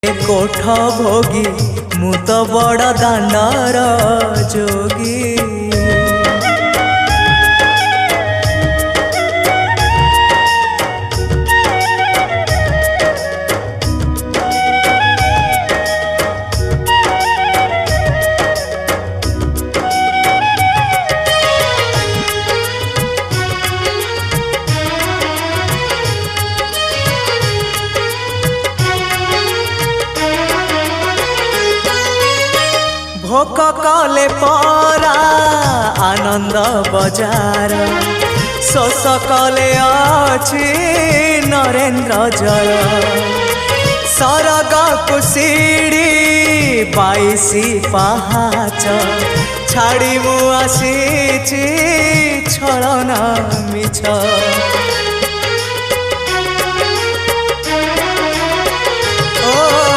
कोठ भोगी मु तो बड़ दांडर जोगी। भोक कले परा आनंद बजार शोष कले अछि नरेन्द्र जल सरग कुशिड़ी 22 पहाच छाड़ी मु आसी छलना मिछ।